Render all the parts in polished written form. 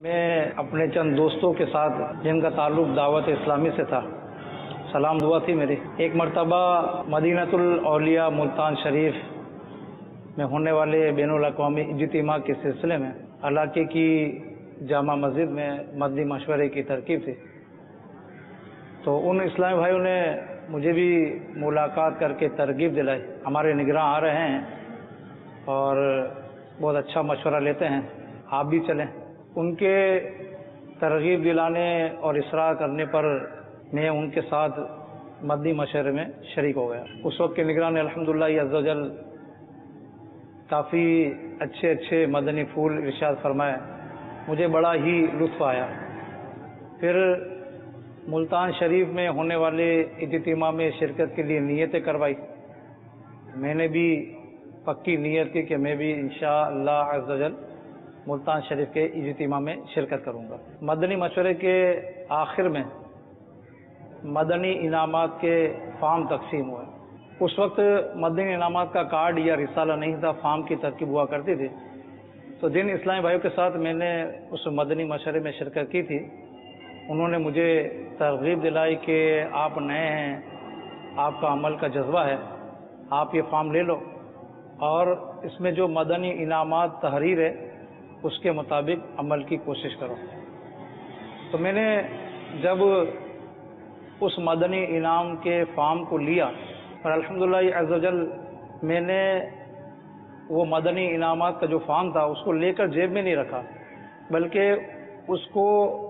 میں اپنے چند دوستوں کے ساتھ جن کا تعلق دعوت اسلامی سے تھا، سلام دعا تھی میری۔ ایک مرتبہ مدینۃ الاولیاء ملتان شریف میں ہونے والے بین الاقوامی اجتماع کے سلسلے میں علاقے کی جامع مسجد میں مدنی مشورے کی ترکیب تھی، تو ان اسلامی بھائیوں نے مجھے بھی ملاقات کر کے ترغیب دلائی۔ ہمارے نگراں آ رہے ہیں اور بہت اچھا مشورہ لیتے ہیں، آپ بھی چلیں۔ ان کے ترغیب دلانے اور اصرار کرنے پر میں ان کے ساتھ مدنی مشورے میں شریک ہو گیا۔ اس وقت کے نگران الحمدللہ عز و جل کافی اچھے مدنی پھول ارشاد فرمائے، مجھے بڑا ہی لطف آیا۔ پھر ملتان شریف میں ہونے والے اجتماع میں شرکت کے لیے نیتیں کروائی۔ میں نے بھی پکی نیت کی کہ میں بھی انشاءاللہ عز و جل ملتان شریف کے اجتماع میں شرکت کروں گا۔ مدنی مشورے کے آخر میں مدنی انعامات کے فارم تقسیم ہوئے۔ اس وقت مدنی انعامات کا کارڈ یا رسالہ نہیں تھا، فارم کی ترکیب ہوا کرتی تھی۔ تو جن اسلامی بھائیوں کے ساتھ میں نے اس مدنی مشورے میں شرکت کی تھی، انہوں نے مجھے ترغیب دلائی کہ آپ نئے ہیں، آپ کا عمل کا جذبہ ہے، آپ یہ فارم لے لو اور اس میں جو مدنی انعامات تحریر ہے اس کے مطابق عمل کی کوشش کرو۔ تو میں نے جب اس مدنی انعام کے فارم کو لیا اور الحمدللہ عز و جل میں نے وہ مدنی انعامات کا جو فارم تھا اس کو لے کر جیب میں نہیں رکھا، بلکہ اس کو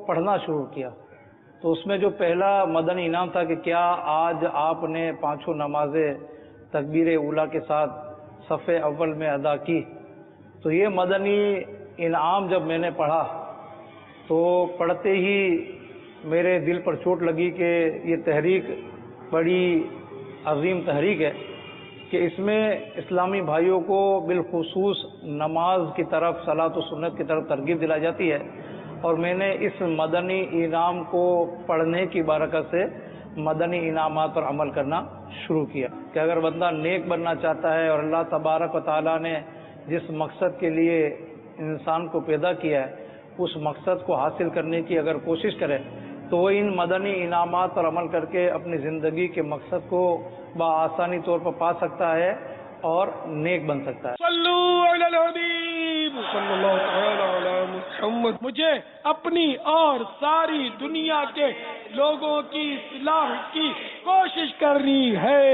پڑھنا شروع کیا۔ تو اس میں جو پہلا مدنی انعام تھا کہ کیا آج آپ نے پانچوں نمازیں تکبیر اولیٰ کے ساتھ صف اول میں ادا کی، تو یہ مدنی انعام جب میں نے پڑھا تو پڑھتے ہی میرے دل پر چوٹ لگی کہ یہ تحریک بڑی عظیم تحریک ہے کہ اس میں اسلامی بھائیوں کو بالخصوص نماز کی طرف، صلاۃ و سنت کی طرف ترغیب دلائی جاتی ہے، اور میں نے اس مدنی انعام کو پڑھنے کی برکت سے مدنی انعامات پر عمل کرنا شروع کیا کہ اگر بندہ نیک بننا چاہتا ہے اور اللہ تبارک و تعالیٰ نے جس مقصد کے لیے انسان کو پیدا کیا ہے اس مقصد کو حاصل کرنے کی اگر کوشش کرے تو وہ ان مدنی انعامات پر عمل کر کے اپنی زندگی کے مقصد کو بآسانی طور پر پا سکتا ہے اور نیک بن سکتا ہے۔ صلو علی الحبیب صلی اللہ تعالی علی محمد۔ مجھے اپنی اور ساری دنیا کے لوگوں کی اصلاح کی کوشش کرنی ہے۔